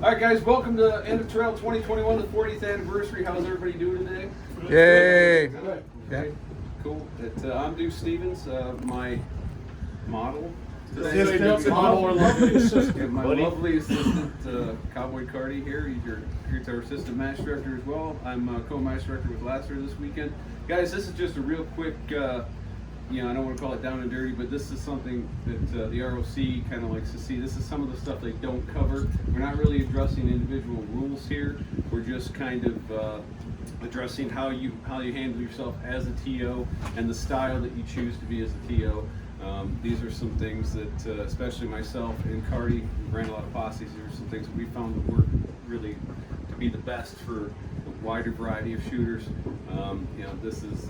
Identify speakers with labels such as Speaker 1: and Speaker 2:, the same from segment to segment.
Speaker 1: All right, guys, welcome to End of Trail 2021, the 40th anniversary. How's everybody doing today?
Speaker 2: Yay!
Speaker 1: Good.
Speaker 2: Yeah.
Speaker 1: Cool. I'm Deuce Stevens, my model.
Speaker 3: My lovely assistant.
Speaker 1: Yeah, my lovely assistant, Cowboy Carty here. He's our assistant match director as well. I'm co-match director with Lasser this weekend. Guys, this is just a real quick, I don't want to call it down and dirty, but this is something that the ROC kind of likes to see. This is some of the stuff they don't cover. We're not really addressing individual rules here. We're just kind of addressing how you handle yourself as a TO and the style that you choose to be as a TO. These are some things that, especially myself and Carty, ran a lot of posses. These are some things that we found that work really to be the best for a wider variety of shooters. This is,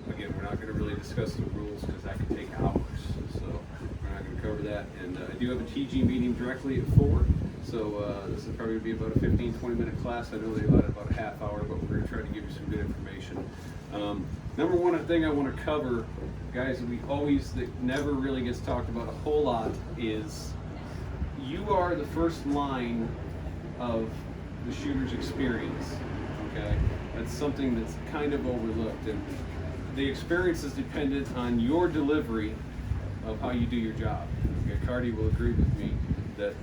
Speaker 1: again, we're not going to really discuss the rules because that could take hours. So we're not going to cover that. And I do have a TG meeting directly at 4. So this is probably going to be about a 15-20 minute class. I know they allotted about a half hour, but we're going to try to give you some good information. Number one thing I want to cover, guys, that never really gets talked about a whole lot is you are the first line of the shooter's experience, okay? That's something that's kind of overlooked, and the experience is dependent on your delivery of how you do your job. Okay, Carty will agree with me that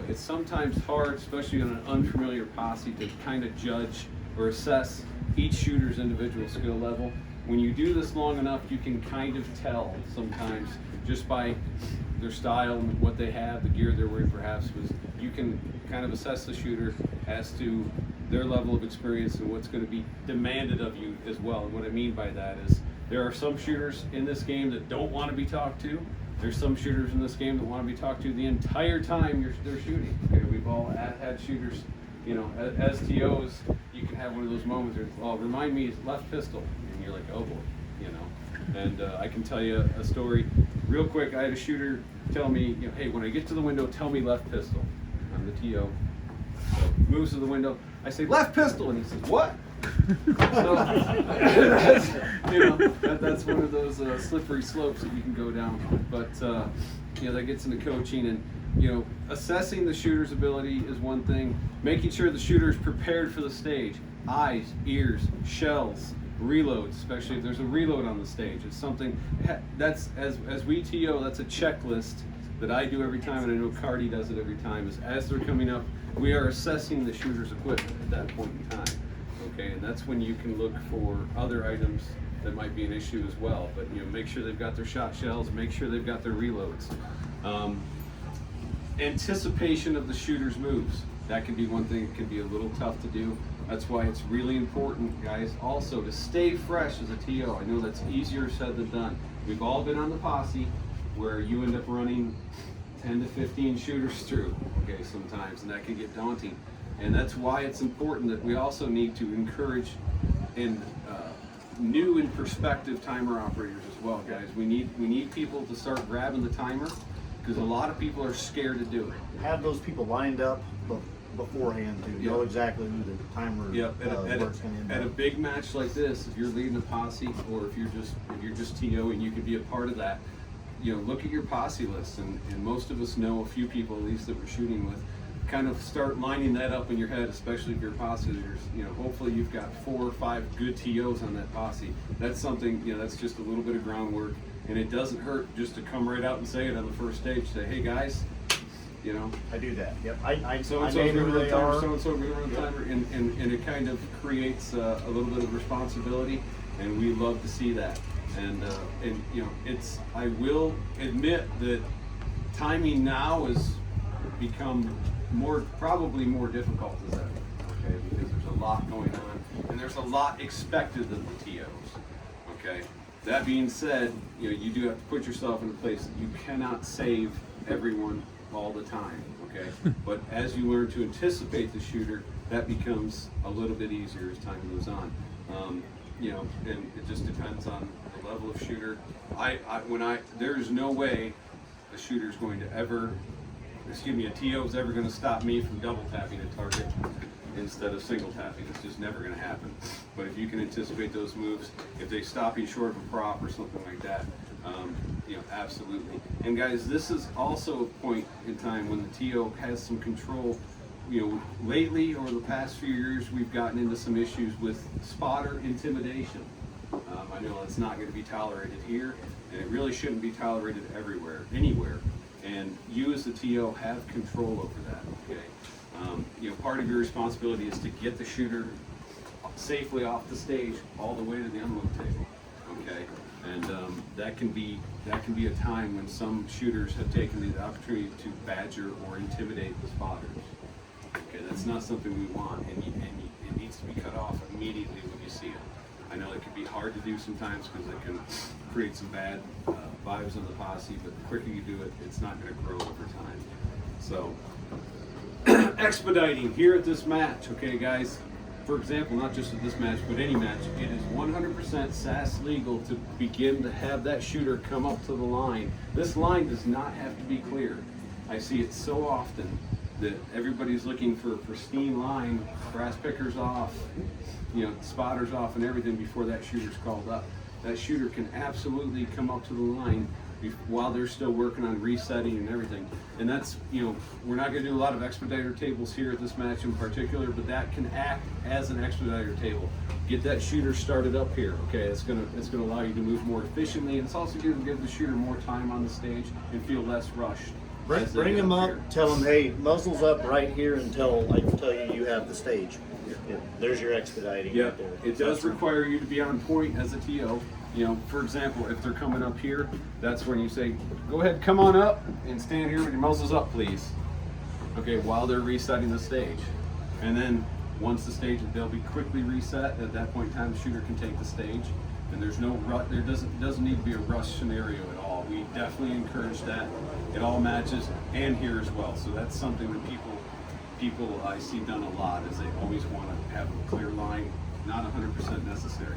Speaker 1: it's sometimes hard, especially on an unfamiliar posse, to kind of judge or assess each shooter's individual skill level. When you do this long enough, you can kind of tell sometimes just by their style and what they have, the gear they're wearing perhaps, you can kind of assess the shooter as to their level of experience and what's going to be demanded of you as well. And what I mean by that is there are some shooters in this game that don't want to be talked to. There's some shooters in this game that want to be talked to the entire time they're shooting. Okay, we've all had shooters, as TOs, you can have one of those moments where, well, remind me, it's left pistol. And you're like, oh boy, And I can tell you a story real quick. I had a shooter tell me, hey, when I get to the window, tell me left pistol. I'm the TO. So moves to the window. I say, left pistol. And he says, what? So, that's one of those slippery slopes that you can go down. But, that gets into coaching. And, assessing the shooter's ability is one thing. Making sure the shooter is prepared for the stage. Eyes, ears, shells, reloads, especially if there's a reload on the stage. It's something that's, as we TO, that's a checklist that I do every time, and I know Carty does it every time, is as they're coming up, we are assessing the shooter's equipment at that point in time. Okay, and that's when you can look for other items that might be an issue as well. But make sure they've got their shot shells, make sure they've got their reloads. Anticipation of the shooter's moves. That can be one thing that can be a little tough to do. That's why it's really important, guys, also to stay fresh as a TO. I know that's easier said than done. We've all been on the posse where you end up running 10 to 15 shooters through, okay, sometimes, and that can get daunting. And that's why it's important that we also need to encourage new and prospective timer operators as well, guys. We need people to start grabbing the timer because a lot of people are scared to do it.
Speaker 3: Have those people lined up beforehand to know exactly who the timer work's going to end up.
Speaker 1: At a big match like this, if you're leading a posse or if you're just TO and you can be a part of that, look at your posse list, and most of us know a few people at least that we're shooting with. Kind of start lining that up in your head, especially if you're posse leaders. Hopefully you've got 4 or 5 good TOs on that posse. That's something, that's just a little bit of groundwork, and it doesn't hurt just to come right out and say it on the first stage. Say, hey guys,
Speaker 3: I do that. Yep. I
Speaker 1: so-and-so's
Speaker 3: name
Speaker 1: going
Speaker 3: who
Speaker 1: to
Speaker 3: they
Speaker 1: run
Speaker 3: are.
Speaker 1: so-and-so going to run the timer, and it kind of creates a little bit of responsibility, and we love to see that. And I will admit that timing now has become probably more difficult as ever, okay, because there's a lot going on, and there's a lot expected of the TOs, okay. That being said, you do have to put yourself in a place that you cannot save everyone all the time, okay? But as you learn to anticipate the shooter, that becomes a little bit easier as time goes on. And it just depends on the level of shooter. There is no way a shooter's going to ever, a TO is ever going to stop me from double tapping a target instead of single tapping. It's just never going to happen. But if you can anticipate those moves, if they stop you short of a prop or something like that, absolutely. And guys, this is also a point in time when the TO has some control lately over the past few years, we've gotten into some issues with spotter intimidation. I know it's not going to be tolerated here, and it really shouldn't be tolerated anywhere. And you as the TO have control over that, okay? Part of your responsibility is to get the shooter safely off the stage all the way to the unload table, okay? And that can be a time when some shooters have taken the opportunity to badger or intimidate the spotters. Okay, that's not something we want, and it needs to be cut off immediately when you see it. I know it can be hard to do sometimes because it can create some bad vibes on the posse, but the quicker you do it, it's not going to grow over time. So, expediting here at this match, okay, guys? For example, not just at this match, but any match, it is 100% SASS legal to begin to have that shooter come up to the line. This line does not have to be cleared. I see it so often that everybody's looking for pristine line, brass pickers off, spotters off and everything before that shooter's called up. That shooter can absolutely come up to the line while they're still working on resetting and everything. And that's, we're not going to do a lot of expediter tables here at this match in particular, but that can act as an expediter table. Get that shooter started up here, okay? It's gonna allow you to move more efficiently, and it's also going to give the shooter more time on the stage and feel less rushed.
Speaker 3: Bring them up, tell them, hey, muzzle's up right here until I can tell you have the stage. Yeah, there's your expediting right there.
Speaker 1: It does require you to be on point as a TO. For example, if they're coming up here, that's when you say, go ahead, come on up and stand here with your muzzles up, please. Okay, while they're resetting the stage. And then once the stage, they'll be quickly reset. At that point in time, the shooter can take the stage. And there's no there doesn't need to be a rush scenario at all. We definitely encourage that at all matches and here as well. So that's something that people I see done a lot, is they always want to have a clear line, not 100% necessary.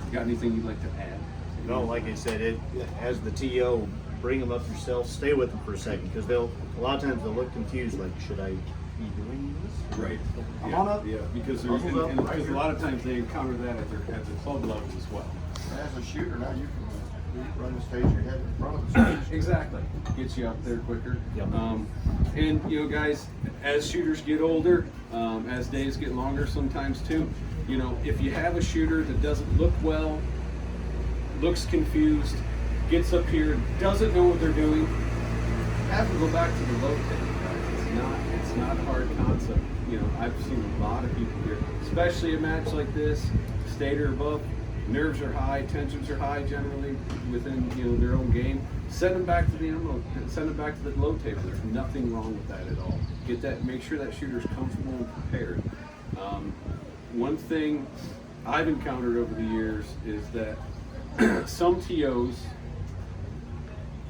Speaker 1: You got anything you'd like to add?
Speaker 3: No, like I said, as the TO, bring them up yourself, stay with them for a second, because a lot of times they'll look confused, like, should I be doing this?
Speaker 1: Right.
Speaker 3: Come on up.
Speaker 1: Yeah, because a lot of times they encounter that at the club level as well.
Speaker 2: As a shooter, now you can run the stage, your head in front of the stage.
Speaker 1: Exactly. Gets you up there quicker.
Speaker 3: Yep.
Speaker 1: And guys, as shooters get older, as days get longer sometimes too, if you have a shooter that doesn't look well, looks confused, gets up here, doesn't know what they're doing, have them go back to the load table, guys. It's not a hard concept. I've seen a lot of people here, especially a match like this, state or above. Nerves are high, tensions are high generally within their own game. Send them back to the unload. Send them back to the load table. There's nothing wrong with that at all. Make sure that shooter's comfortable and prepared. One thing I've encountered over the years is that some TOs,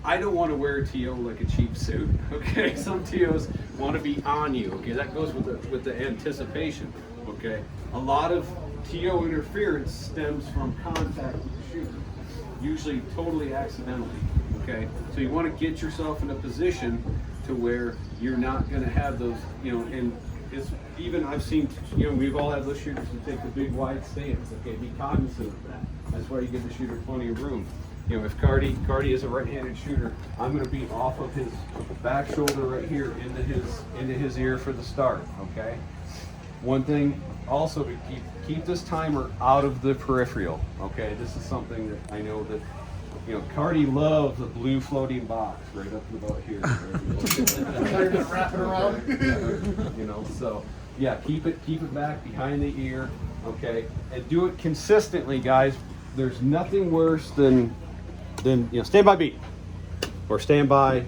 Speaker 1: I don't want to wear a TO like a cheap suit. Okay, some TOs want to be on you. Okay, that goes with the anticipation. Okay, a lot of TO interference stems from contact with the shooter, usually totally accidentally, okay? So you want to get yourself in a position to where you're not going to have those, and it's even, I've seen, we've all had those shooters that take the big wide stance, okay? Be cognizant of that. That's why you give the shooter plenty of room. If Carty is a right-handed shooter, I'm going to be off of his back shoulder right here into his ear for the start, okay? One thing also to keep this timer out of the peripheral, okay? This is something that I know that, Carty loves a blue floating box right up to about here. Right?
Speaker 2: Wrap it around.
Speaker 1: So yeah, keep it back behind the ear, okay? And do it consistently, guys. There's nothing worse than stand by beat or stand by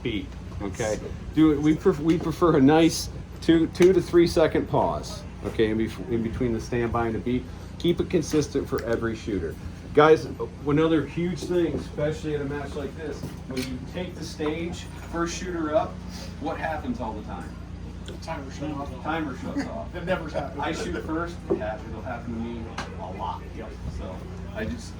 Speaker 1: beat, okay? Do it. We prefer a nice 2 to 3 second pause, okay, in between the standby and the beat. Keep it consistent for every shooter. Guys, another huge thing, especially at a match like this, when you take the stage, first shooter up, what happens all the time?
Speaker 2: Timer shuts off.
Speaker 1: Timer shuts off.
Speaker 2: That never happens.
Speaker 1: I shoot first, it'll happen to me a lot. Yep. So I just,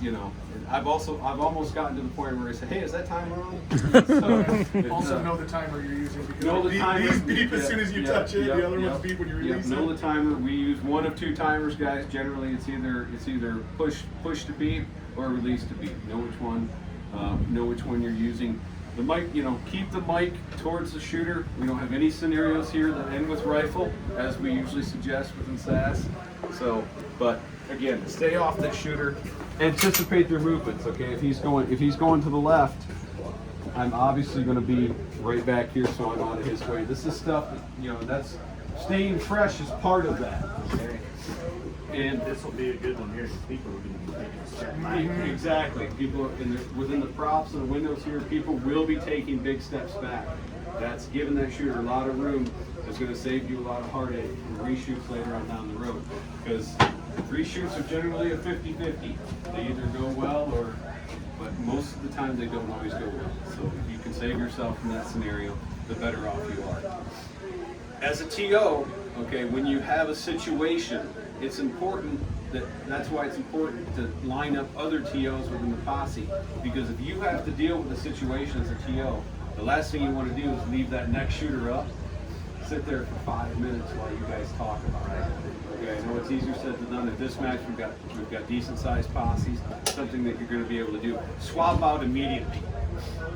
Speaker 1: I've almost gotten to the point where I say, hey, is that timer on? So,
Speaker 2: also know the timer you're using, because
Speaker 1: know the timer.
Speaker 2: These beep as soon as you touch it, the other ones beep when you release it.
Speaker 1: Know the timer. We use one of 2 timers, guys. Generally, it's either push to beep or release to beep. Know which one you're using. The mic, keep the mic towards the shooter. We don't have any scenarios here that end with rifle, as we usually suggest within SASS. So, but again, stay off the shooter. Anticipate their movements. Okay, if he's going to the left, I'm obviously going to be right back here, so I'm out of his way. This is stuff that, that's staying fresh is part of that. Okay, and
Speaker 3: This will be a good one here because people are going to be taking a step back.
Speaker 1: exactly, people within the props and the windows here, people will be taking big steps back. That's giving that shooter a lot of room. It's going to save you a lot of heartache and reshoots later on down the road, because reshoots are generally a 50-50. They either go well but most of the time they don't always go well. So if you can save yourself from that scenario, the better off you are. As a TO, okay, when you have a situation, it's important that's why it's important to line up other TOs within the posse, because if you have to deal with a situation as a TO, the last thing you want to do is leave that next shooter up, sit there for 5 minutes while you guys talk about it. Okay, I know it's easier said than done. At this match, we've got decent sized posses, something that you're going to be able to do. Swap out immediately.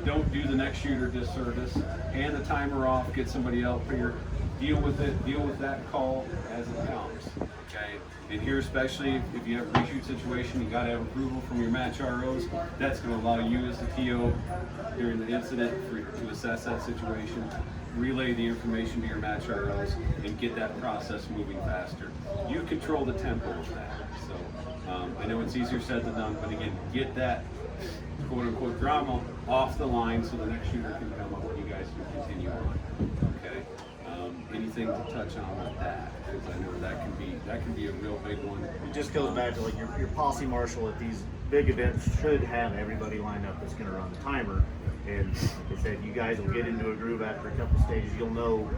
Speaker 1: Don't do the next shooter disservice. Hand the timer off. Get somebody else here. Deal with it. Deal with that call as it comes. Okay. And here, especially if you have a reshoot situation, you got to have approval from your match ROs. That's going to allow you as the TO during the incident to assess that situation, relay the information to your match ROs, and get that process moving faster. You control the tempo of that. So I know it's easier said than done, but again, get that quote-unquote drama off the line so the next shooter can come up and you guys can continue on. Okay. Anything to touch on with that? Because I know that can be a real big one.
Speaker 3: It just goes back to like your posse marshal at these big events should have everybody lined up that's going to run the timer. And like I said, you guys will get into a groove after a couple stages. You'll know,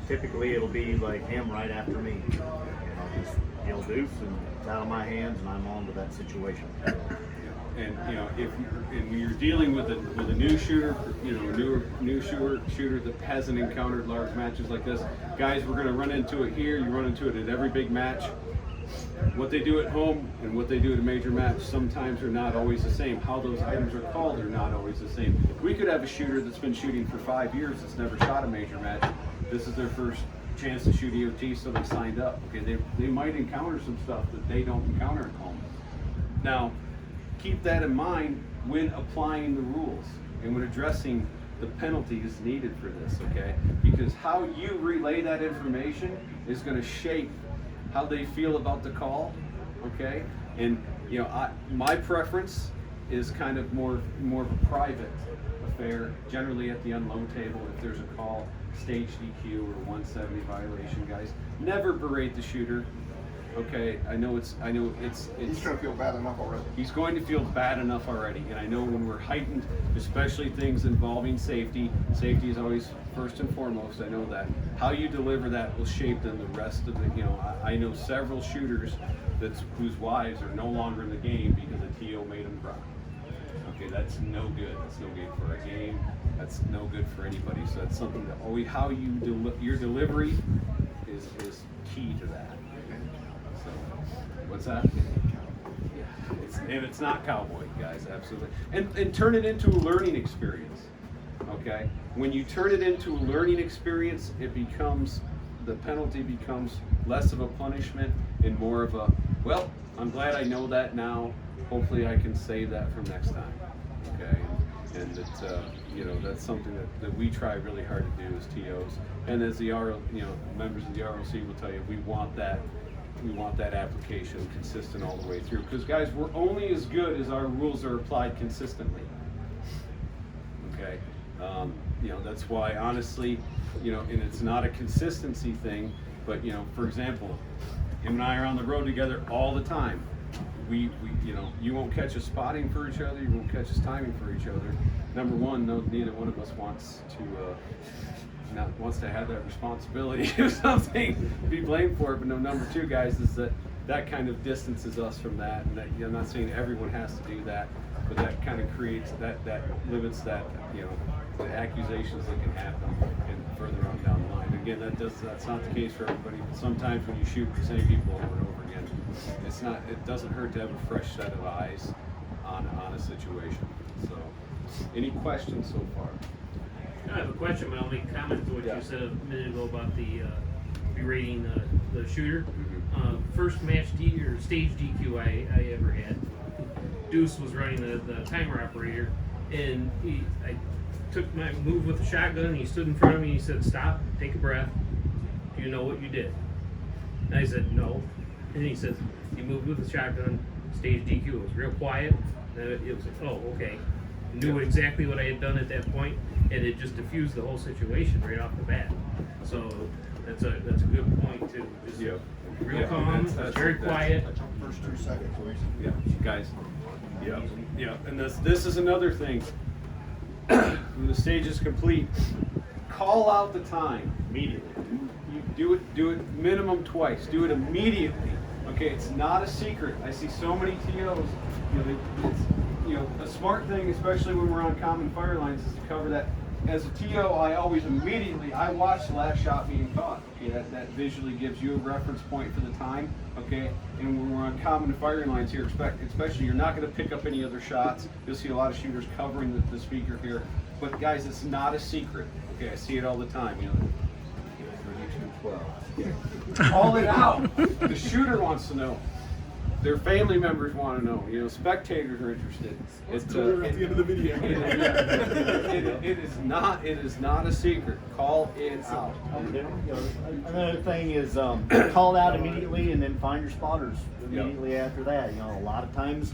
Speaker 3: typically it'll be like him right after me. And I'll just yell Deuce and it's out of my hands and I'm on to that situation.
Speaker 1: And when you're dealing with a new shooter, new shooter that hasn't encountered large matches like this, guys, we're going to run into it here. You run into it at every big match. What they do at home and what they do at a major match sometimes are not always the same. How those items are called are not always the same. We could have a shooter that's been shooting for 5 years that's never shot a major match. This is their first chance to shoot EOT, so they signed up. Okay, they might encounter some stuff that they don't encounter at home. Now, keep that in mind when applying the rules and when addressing the penalties needed for this, okay? Because how you relay that information is going to shape how they feel about the call, okay? And my preference is kind of more of a private affair, generally at the unload table. If there's a call, stage DQ or 170 violation, guys, never berate the shooter. Okay, I know it's.
Speaker 2: He's going to feel bad enough already.
Speaker 1: He's going to feel bad enough already, and I know when we're heightened, especially things involving safety is always first and foremost. I know that. How you deliver that will shape them the rest of the. I know several shooters whose wives are no longer in the game because the TO made them cry. Okay, that's no good. That's no good for a game. That's no good for anybody. So that's something that always how your delivery is key to that. So, what's that? Yeah, it's not Cowboy, guys, absolutely. And turn it into a learning experience, okay? When you turn it into a learning experience, the penalty becomes less of a punishment and more of a, well, I'm glad I know that now. Hopefully I can save that for next time, okay? And it's, that's something that we try really hard to do as TOs. And as the members of the ROC will tell you, we want that application consistent all the way through. Because guys, we're only as good as our rules are applied consistently. Okay, that's why honestly, and it's not a consistency thing, but for example, him and I are on the road together all the time. We you won't catch us spotting for each other. You won't catch us timing for each other. Number one, neither one of us wants to have that responsibility of something to be blamed for it. But number two, guys, is that kind of distances us from that. And that, I'm not saying everyone has to do that, but that kind of creates that limits that the accusations that can happen and further on down the line. Again, that's not the case for everybody. But sometimes when you shoot the same people over and over again, it doesn't hurt to have a fresh set of eyes on a situation. So Any questions so far?
Speaker 4: I have a question, but I'll make a comment to what
Speaker 1: Yeah.
Speaker 4: you said a minute ago about the berating the shooter.
Speaker 1: Mm-hmm.
Speaker 4: First match or stage DQ I ever had. Deuce was running the timer operator, and I took my move with the shotgun, and he stood in front of me and he said, "Stop, take a breath. Do you know what you did?" And I said, "No." And he says, "You moved with the shotgun, stage DQ." It was real quiet. And it was like, oh, okay. Knew exactly what I had done at that point, and it just diffused the whole situation right off the bat. So that's a good point too. Just
Speaker 1: Yep.
Speaker 4: real
Speaker 1: Yeah,
Speaker 4: calm,
Speaker 1: that's
Speaker 4: very quiet.
Speaker 2: First 2 seconds, please.
Speaker 1: Yeah, guys. Yeah, yeah, and this is another thing. When the stage is complete, call out the time
Speaker 3: Immediately.
Speaker 1: You do it minimum twice. Do it immediately. Okay, it's not a secret. I see so many TOs. A smart thing, especially when we're on common fire lines, is to cover that. As a TO, I always I watch the last shot being caught. Okay, that visually gives you a reference point for the time. Okay, and when we're on common fire lines here, especially, you're not going to pick up any other shots. You'll see a lot of shooters covering the speaker here. But guys, it's not a secret. Okay, I see it all the time.
Speaker 2: 32-12.
Speaker 1: Call it out. The shooter wants to know. Their family members want to know. Spectators are interested. It's
Speaker 5: at the end of the video.
Speaker 1: It is not a secret. Call it out.
Speaker 3: Another thing is call it out immediately, and then find your spotters immediately after that. A lot of times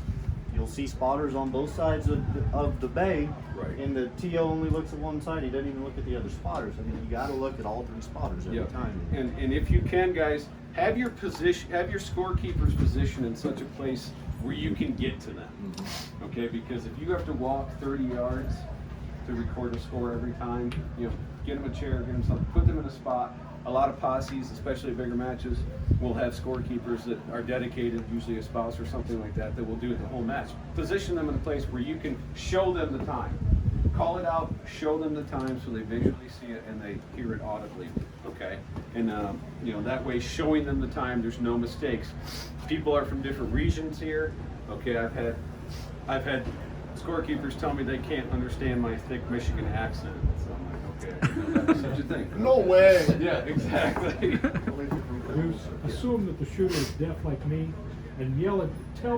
Speaker 3: you'll see spotters on both sides of the bay,
Speaker 1: Right.
Speaker 3: and the TO only looks at one side. He doesn't even look at the other spotters. I mean, you got to look at all 3 spotters every time.
Speaker 1: And if you can, guys, have your scorekeeper's position in such a place where you can get to them.
Speaker 3: Mm-hmm.
Speaker 1: Okay, because if you have to walk 30 yards to record a score every time, get them a chair, get them something, put them in a spot. A lot of posses, especially bigger matches, will have scorekeepers that are dedicated, usually a spouse or something like that will do it the whole match. Position them in a place where you can show them the time. Call it out, show them the time so they visually see it and they hear it audibly. Okay, and that way, showing them the time, there's no mistakes. People are from different regions here. Okay, I've had scorekeepers tell me they can't understand my thick Michigan accent. So I'm like, okay, that's such a thing.
Speaker 2: No way.
Speaker 1: Yeah, exactly.
Speaker 5: Deuce, assume that the shooter is deaf like me, and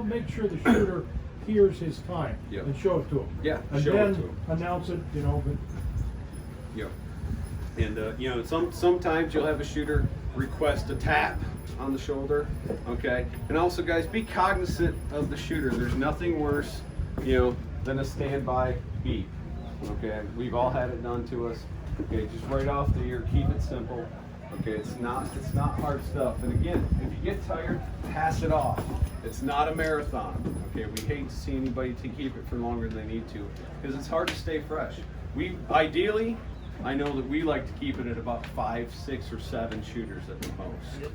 Speaker 5: make sure the shooter hears his time,
Speaker 1: Yep.
Speaker 5: and show it to him.
Speaker 1: Yeah,
Speaker 5: and
Speaker 1: show it
Speaker 5: then
Speaker 1: to him.
Speaker 5: announce it. But
Speaker 1: Yeah. And sometimes you'll have a shooter request a tap on the shoulder. Okay. And also, guys, be cognizant of the shooter. There's nothing worse, than a standby beep. Okay. We've all had it done to us. Okay. Just right off the ear. Keep it simple. Okay. It's not hard stuff. And again, if you get tired, pass it off. It's not a marathon. Okay. We hate to see anybody to keep it for longer than they need to, because it's hard to stay fresh. Ideally, I know that we like to keep it at about 5, 6, or 7 shooters at the most.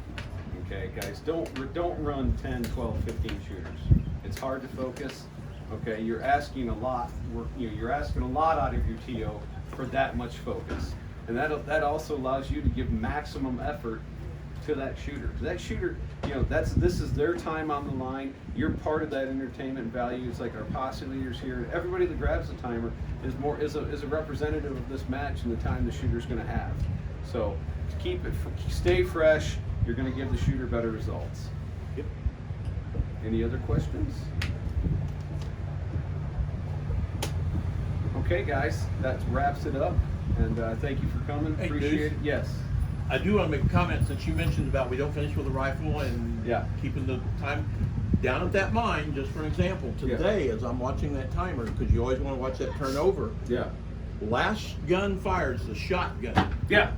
Speaker 1: Okay, guys, don't run 10, 12, 15 shooters. It's hard to focus. Okay, you're asking a lot. You're asking a lot out of your TO for that much focus, and that also allows you to give maximum effort to that shooter. That shooter, this is their time on the line. You're part of that entertainment value. It's like our posse leaders here. Everybody that grabs the timer is a representative of this match and the time the shooter's going to have. So stay fresh. You're going to give the shooter better results.
Speaker 3: Yep.
Speaker 1: Any other questions? Okay, guys, that wraps it up. And thank you for coming.
Speaker 6: Hey,
Speaker 1: Appreciate
Speaker 6: Deuce.
Speaker 1: it. Yes.
Speaker 6: I do want to make a comment since you mentioned about we don't finish with a rifle and keeping the time down at that mine. Just for an example, today as I'm watching that timer, because you always want to watch that turn over.
Speaker 1: Yeah.
Speaker 6: Last gun fires the shotgun.
Speaker 1: Yeah.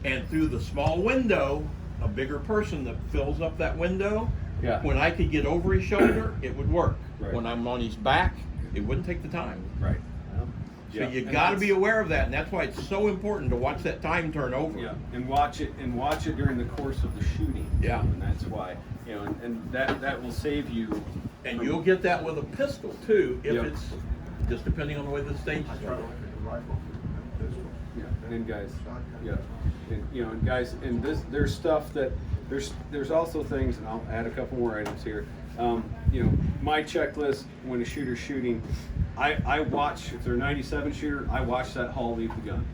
Speaker 6: And through the small window, a bigger person that fills up that window.
Speaker 1: Yeah.
Speaker 6: When I could get over his shoulder, it would work.
Speaker 1: Right.
Speaker 6: When I'm on his back, it wouldn't take the time.
Speaker 1: Right.
Speaker 6: So you got to be aware of that, and that's why it's so important to watch that time turn over.
Speaker 1: Yeah, and watch it during the course of the shooting.
Speaker 6: Yeah.
Speaker 1: And that's why, and that will save you.
Speaker 6: And you'll get that with a pistol too, if
Speaker 1: Yep.
Speaker 6: it's just depending on the way the stage
Speaker 2: I
Speaker 6: is
Speaker 2: try to
Speaker 6: going.
Speaker 2: look at the rifle, pistol.
Speaker 1: Yeah, and guys, and guys, and there's stuff that there's also things, and I'll add a couple more items here. My checklist when a shooter's shooting, I watch, if they're a 97 shooter, I watch that hull leave the gun.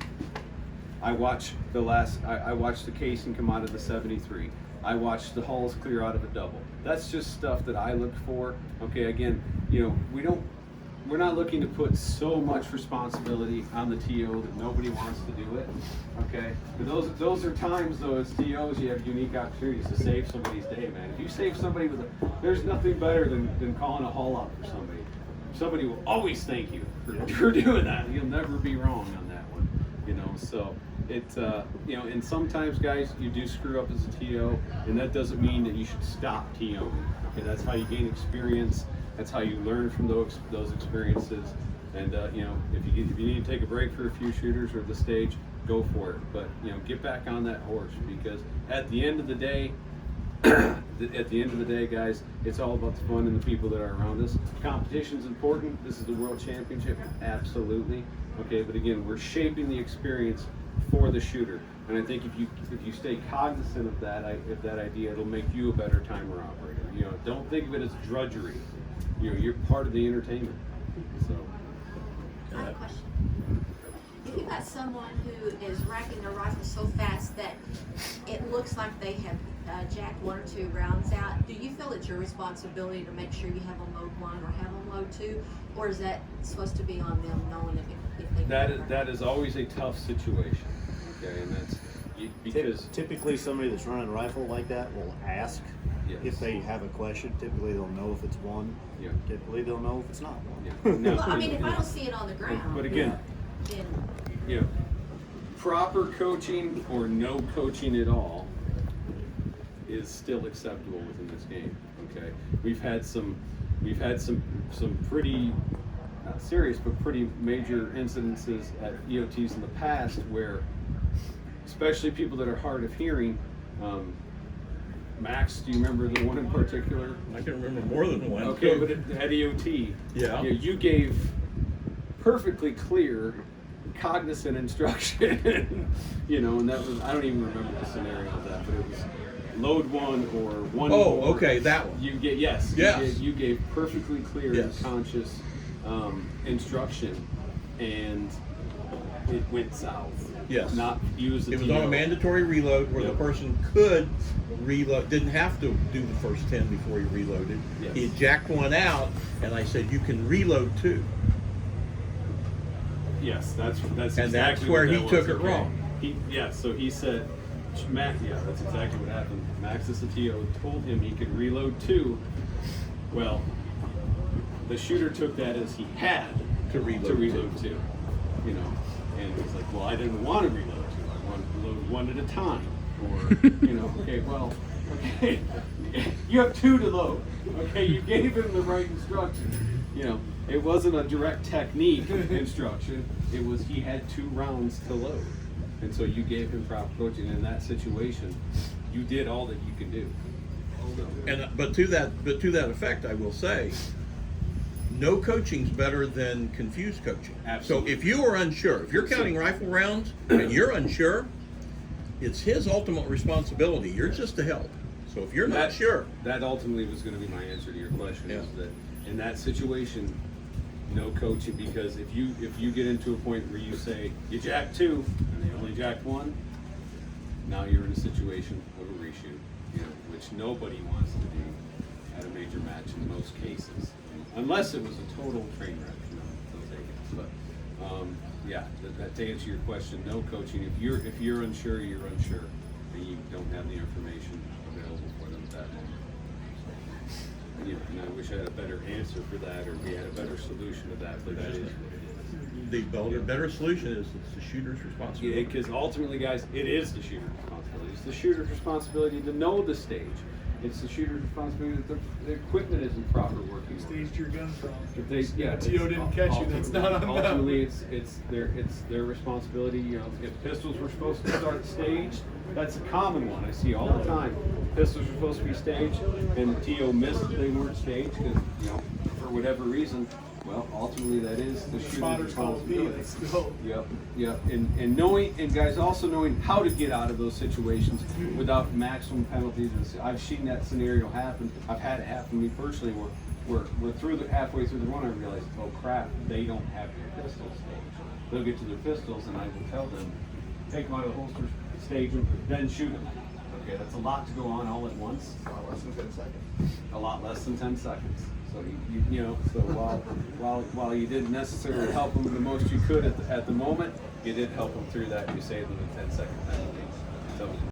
Speaker 1: I watch I watch the casing come out of the 73. I watch the hulls clear out of a double. That's just stuff that I look for. Okay, again, we're not looking to put so much responsibility on the TO that nobody wants to do it. Okay, but those are times though, as TOs, you have unique opportunities to save somebody's day, man. If you save somebody there's nothing better than calling a hull up for somebody. Somebody will always thank you for doing that. You'll never be wrong on that one. So it's and sometimes, guys, you do screw up as a TO, and that doesn't mean that you should stop TOing. Okay, that's how you gain experience. That's how you learn from those experiences. And if you need to take a break for a few shooters or the stage, go for it. But get back on that horse, because at the end of the day, guys, it's all about the fun and the people that are around us. Competition's important. This is the World Championship, absolutely. Okay, but again, we're shaping the experience for the shooter, and I think if you stay cognizant of that idea, it'll make you a better timer operator. Don't think of it as drudgery. You're part of the entertainment. So.
Speaker 7: I have a question. If you got someone who is racking their rifle so fast that it looks like they have jacked 1 or 2 rounds out, do you feel it's your responsibility to make sure you have them load 1 or have them load 2, or is that supposed to be on them knowing if they
Speaker 1: that is always a tough situation. Okay, and that's because
Speaker 3: typically somebody that's running a rifle like that will ask if they have a question. Typically they'll know if it's 1.
Speaker 1: Yeah.
Speaker 3: Typically they'll know if it's not 1.
Speaker 1: Yeah. No,
Speaker 7: well, I mean, if I don't see it on the ground,
Speaker 1: but again,
Speaker 7: then
Speaker 1: proper coaching or no coaching at all is still acceptable within this game. Okay, we've had some pretty not serious but pretty major incidences at EOTs in the past where, especially people that are hard of hearing. Max, do you remember the one in particular?
Speaker 6: I can remember more than one.
Speaker 1: Okay, but at EOT, you gave perfectly clear, cognizant instruction, and that was, I don't even remember the scenario of that, but it was load 1 or 1.
Speaker 6: Oh, okay, that one.
Speaker 1: You gave perfectly clear and conscious instruction, and it went south.
Speaker 6: Yes.
Speaker 1: Not use the
Speaker 6: It was
Speaker 1: TO.
Speaker 6: on a mandatory reload where the person could reload, didn't have to do the first 10 before he reloaded.
Speaker 1: Yes.
Speaker 6: He jacked 1 out, and I said, you can reload 2.
Speaker 1: Yes, that's
Speaker 6: And
Speaker 1: exactly
Speaker 6: that's where
Speaker 1: what
Speaker 6: he
Speaker 1: that
Speaker 6: took
Speaker 1: was,
Speaker 6: it wrong.
Speaker 1: So he said, Max, that's exactly what happened. Max, the TO, told him he could reload 2. Well, the shooter took that as he had
Speaker 6: To reload
Speaker 1: 2. And he's like, well, I didn't want to reload 2. I wanted to load 1 at a time. Or, okay, well, okay, you have 2 to load. Okay, you gave him the right instruction. It wasn't a direct technique instruction. It was he had 2 rounds to load. And so you gave him proper coaching. In that situation, you did all that you could do.
Speaker 6: But to that effect, I will say, no coaching's better than confused coaching.
Speaker 1: Absolutely.
Speaker 6: So if you are unsure, if you're counting rifle rounds and you're unsure, it's his ultimate responsibility. You're just to help. So if you're not sure,
Speaker 1: that ultimately was going to be my answer to your question. Is that in that situation, no coaching, because if you get into a point where you say you jacked 2 and they only jacked 1, now you're in a situation of a reshoot, which nobody wants to do at a major match in most cases, unless it was a total train wreck. They'll take it. But that to answer your question, no coaching. If you're unsure, you're unsure, and you don't have the information available for them at that moment. And I wish I had a better answer for that, or we had a better solution to that. But that is
Speaker 6: the better solution is it's the shooter's responsibility.
Speaker 1: because ultimately, guys, it is the shooter's responsibility. It's the shooter's responsibility to know the stage. It's the shooter's responsibility that the equipment is in proper working order.
Speaker 8: Staged your gun from.
Speaker 1: If they,
Speaker 8: TO didn't catch you, that's not on them.
Speaker 1: Ultimately, it's their responsibility. If pistols were supposed to start staged, that's a common one I see all the time. Pistols were supposed to be staged, and the TO missed that they weren't staged because for whatever reason. Well, ultimately, that is the shooter's responsibility. Yep. And knowing, and guys, also knowing how to get out of those situations without maximum penalties. I've seen that scenario happen. I've had it happen to me personally where we're through halfway through the run, I realized, oh crap, they don't have your pistol stage. They'll get to their pistols, and I will tell them, take them out of the holster, stage them, then shoot them. Okay, that's a lot to go on all at once.
Speaker 2: Less than 10 seconds.
Speaker 1: A lot less than 10 seconds. So you know, so while you didn't necessarily help them the most you could at the moment, you did help them through that. You saved them a 10-second penalty. So.